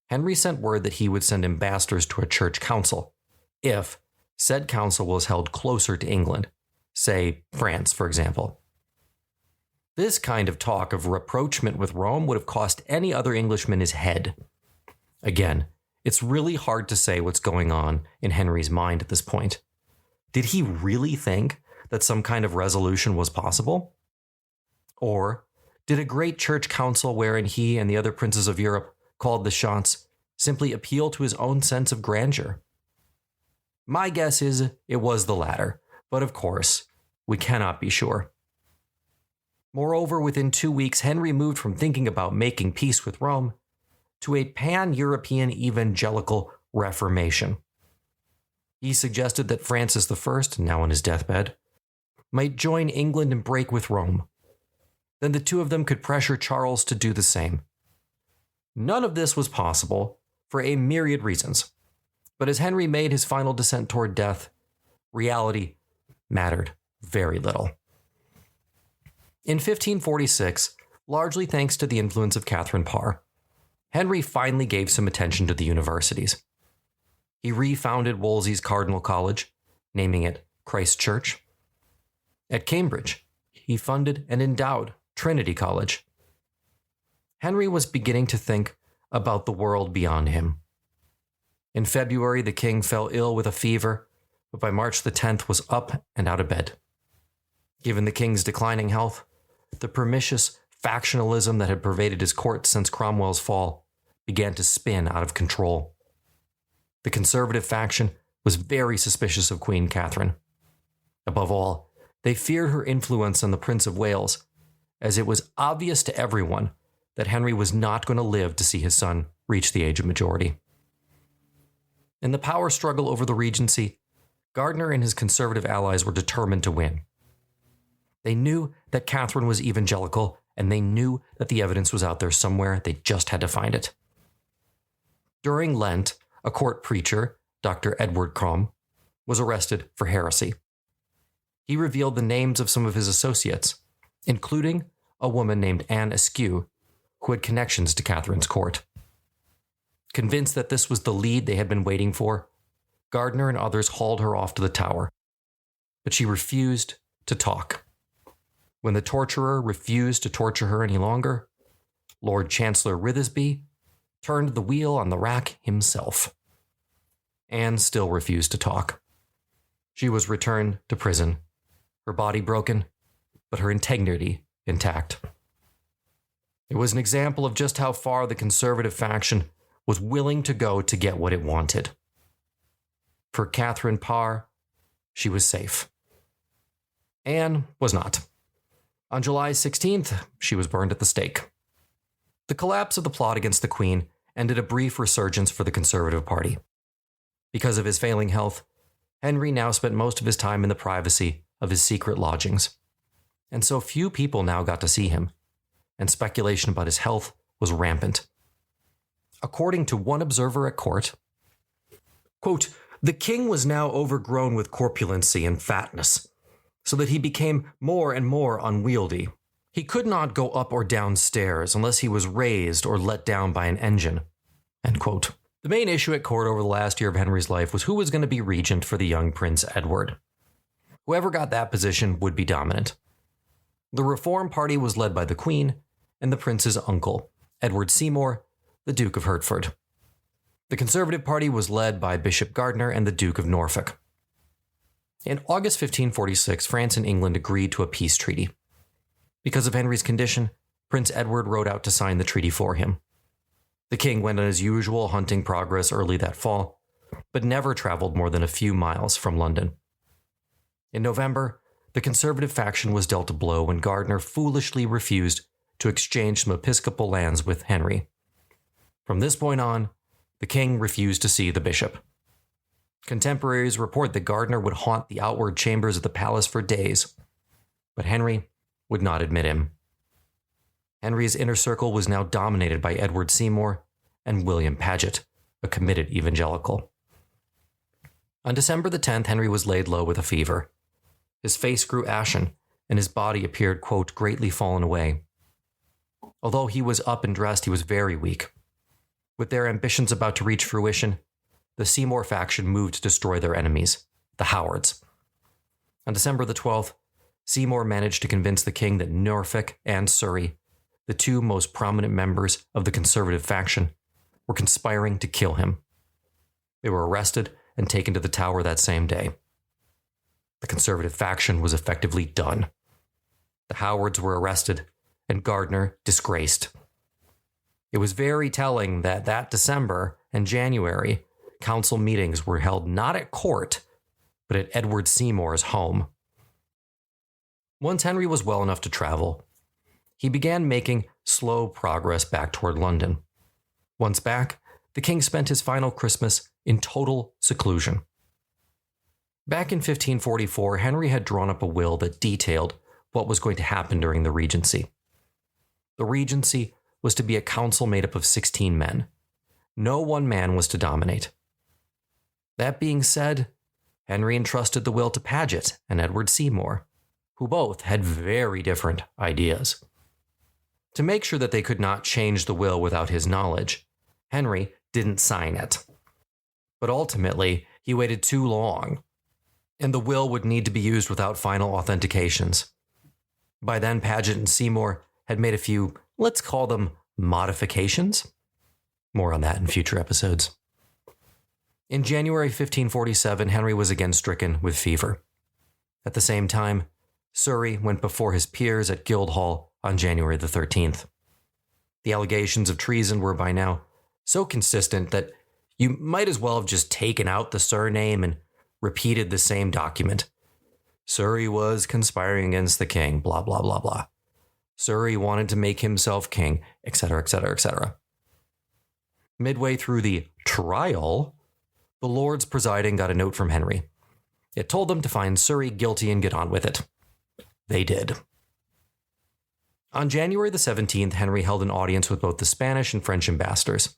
Henry sent word that he would send ambassadors to a church council, if said council was held closer to England, say France, for example. This kind of talk of rapprochement with Rome would have cost any other Englishman his head. Again, it's really hard to say what's going on in Henry's mind at this point. Did he really think that some kind of resolution was possible? Or did a great church council wherein he and the other princes of Europe called the shots simply appeal to his own sense of grandeur? My guess is it was the latter, but of course, we cannot be sure. Moreover, within 2 weeks, Henry moved from thinking about making peace with Rome to a pan-European evangelical reformation. He suggested that Francis I, now on his deathbed, might join England and break with Rome. Then the two of them could pressure Charles to do the same. None of this was possible for a myriad reasons, but as Henry made his final descent toward death, reality mattered very little. In 1546, largely thanks to the influence of Katherine Parr, Henry finally gave some attention to the universities. He refounded Wolsey's Cardinal College, naming it Christ Church. At Cambridge, he funded and endowed Trinity College. Henry was beginning to think about the world beyond him. In February, the king fell ill with a fever, but by March the 10th was up and out of bed. Given the king's declining health, the pernicious factionalism that had pervaded his court since Cromwell's fall began to spin out of control. The conservative faction was very suspicious of Queen Catherine. Above all, They feared her influence on the Prince of Wales, as it was obvious to everyone that Henry was not going to live to see his son reach the age of majority. In the power struggle over the regency, Gardiner and his conservative allies were determined to win. They knew that Catherine was evangelical, and they knew that the evidence was out there somewhere. They just had to find it. During Lent, a court preacher, Dr. Edward Crombe, was arrested for heresy. He revealed the names of some of his associates, including a woman named Anne Askew, who had connections to Catherine's court. Convinced that this was the lead they had been waiting for, Gardiner and others hauled her off to the Tower. But she refused to talk. When the torturer refused to torture her any longer, Lord Chancellor Witherby turned the wheel on the rack himself. Anne still refused to talk. She was returned to prison, her body broken, but her integrity intact. It was an example of just how far the conservative faction was willing to go to get what it wanted. For Katherine Parr, she was safe. Anne was not. On July 16th, she was burned at the stake. The collapse of the plot against the Queen ended a brief resurgence for the Conservative Party. Because of his failing health, Henry now spent most of his time in the privacy of his secret lodgings. And so few people now got to see him, and speculation about his health was rampant. According to one observer at court, quote, "The king was now overgrown with corpulency and fatness, so that he became more and more unwieldy. He could not go up or down stairs unless he was raised or let down by an engine." End quote. The main issue at court over the last year of Henry's life was who was going to be regent for the young Prince Edward. Whoever got that position would be dominant. The Reform Party was led by the Queen and the Prince's uncle, Edward Seymour, the Duke of Hertford. The Conservative Party was led by Bishop Gardiner and the Duke of Norfolk. In August 1546, France and England agreed to a peace treaty. Because of Henry's condition, Prince Edward rode out to sign the treaty for him. The king went on his usual hunting progress early that fall, but never traveled more than a few miles from London. In November, the conservative faction was dealt a blow when Gardiner foolishly refused to exchange some episcopal lands with Henry. From this point on, the king refused to see the bishop. Contemporaries report that Gardiner would haunt the outward chambers of the palace for days, but Henry would not admit him. Henry's inner circle was now dominated by Edward Seymour and William Paget, a committed evangelical. On December the 10th, Henry was laid low with a fever. His face grew ashen, and his body appeared, quote, greatly fallen away. Although he was up and dressed, he was very weak. With their ambitions about to reach fruition, the Seymour faction moved to destroy their enemies, the Howards. On December the 12th, Seymour managed to convince the king that Norfolk and Surrey, the two most prominent members of the conservative faction, were conspiring to kill him. They were arrested and taken to the Tower that same day. The conservative faction was effectively done. The Howards were arrested, and Gardiner disgraced. It was very telling that December and January, council meetings were held not at court, but at Edward Seymour's home. Once Henry was well enough to travel, he began making slow progress back toward London. Once back, the king spent his final Christmas in total seclusion. Back in 1544, Henry had drawn up a will that detailed what was going to happen during the regency. The regency was to be a council made up of 16 men. No one man was to dominate. That being said, Henry entrusted the will to Paget and Edward Seymour, who both had very different ideas. To make sure that they could not change the will without his knowledge, Henry didn't sign it. But ultimately, he waited too long, and the will would need to be used without final authentications. By then, Paget and Seymour had made a few, let's call them modifications. More on that in future episodes. In January 1547, Henry was again stricken with fever. At the same time, Surrey went before his peers at Guildhall on January the 13th. The allegations of treason were by now so consistent that you might as well have just taken out the surname and repeated the same document. Surrey was conspiring against the king, blah, blah, blah, blah. Surrey wanted to make himself king, etc., etc., etc. Midway through the trial, the lords presiding got a note from Henry. It told them to find Surrey guilty and get on with it. They did. On January the 17th, Henry held an audience with both the Spanish and French ambassadors.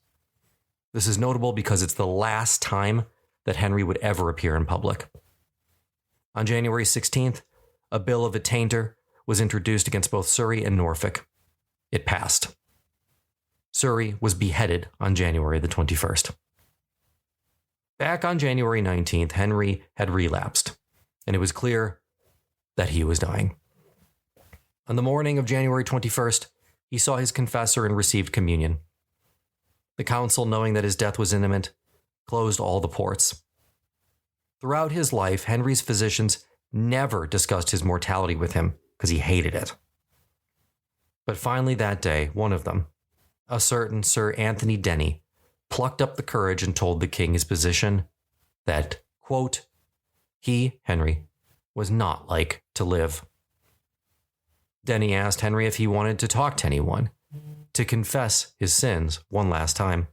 This is notable because it's the last time that Henry would ever appear in public. On January 16th, a bill of attainder was introduced against both Surrey and Norfolk. It passed. Surrey was beheaded on January the 21st. Back on January 19th, Henry had relapsed, and it was clear that he was dying. On the morning of January 21st, he saw his confessor and received communion. The council, knowing that his death was imminent, closed all the ports. Throughout his life, Henry's physicians never discussed his mortality with him because he hated it. But finally that day, one of them, a certain Sir Anthony Denny, plucked up the courage and told the king his position that, quote, he, Henry, was not like to live. Denny asked Henry if he wanted to talk to anyone, to confess his sins one last time.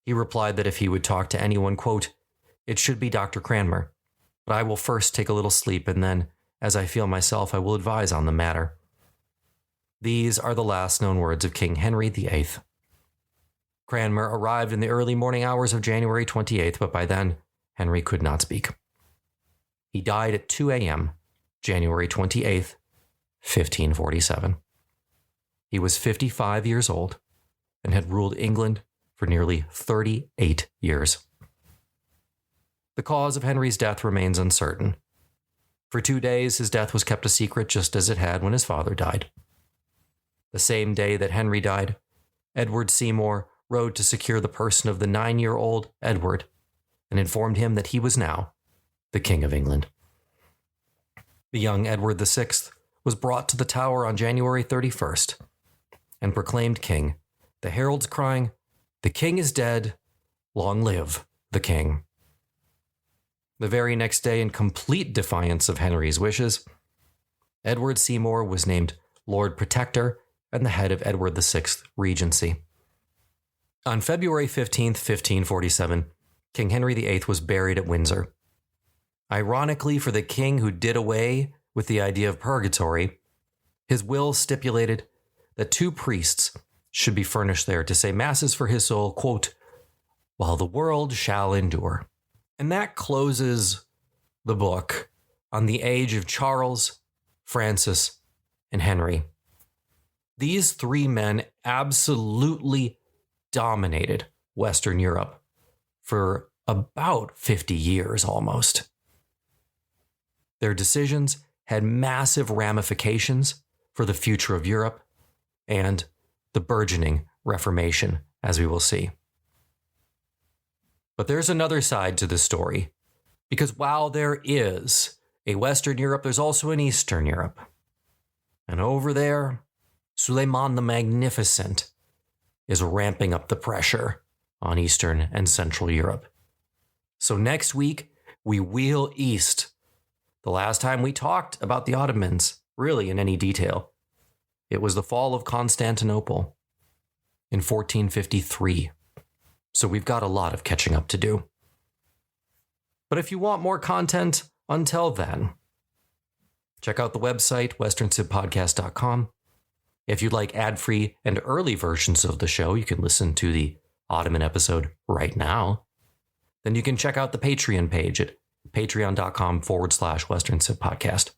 He replied that if he would talk to anyone, quote, it should be Dr. Cranmer, but I will first take a little sleep and then, as I feel myself, I will advise on the matter. These are the last known words of King Henry VIII. Cranmer arrived in the early morning hours of January 28th, but by then, Henry could not speak. He died at 2 a.m., January 28th, 1547. He was 55 years old and had ruled England for nearly 38 years. The cause of Henry's death remains uncertain. For 2 days, his death was kept a secret just as it had when his father died. The same day that Henry died, Edward Seymour rode to secure the person of the 9-year-old Edward and informed him that he was now the King of England. The young Edward VI was brought to the Tower on January 31st and proclaimed king, the heralds crying, "The king is dead, long live the king." The very next day, in complete defiance of Henry's wishes, Edward Seymour was named Lord Protector and the head of Edward VI Regency. On February 15th, 1547, King Henry VIII was buried at Windsor. Ironically, for the king who did away with the idea of purgatory, his will stipulated that 2 priests should be furnished there to say masses for his soul, quote, while the world shall endure. And that closes the book on the age of Charles, Francis, and Henry. These 3 men absolutely dominated Western Europe for about 50 years almost. Their decisions had massive ramifications for the future of Europe and the burgeoning Reformation, as we will see. But there's another side to the story, because while there is a Western Europe, there's also an Eastern Europe. And over there, Suleiman the Magnificent is ramping up the pressure on Eastern and Central Europe. So next week, we wheel east. The last time we talked about the Ottomans, really in any detail, it was the fall of Constantinople in 1453. So we've got a lot of catching up to do. But if you want more content until then, check out the website, westerncivpodcast.com. If you'd like ad-free and early versions of the show, you can listen to the Ottoman episode right now. Then you can check out the Patreon page at patreon.com/Western Civ Podcast.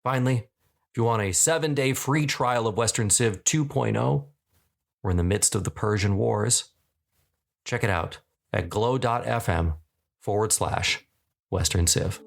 Finally, if you want a 7-day free trial of Western Civ 2.0, we're in the midst of the Persian Wars. Check it out at glow.fm/Western Civ.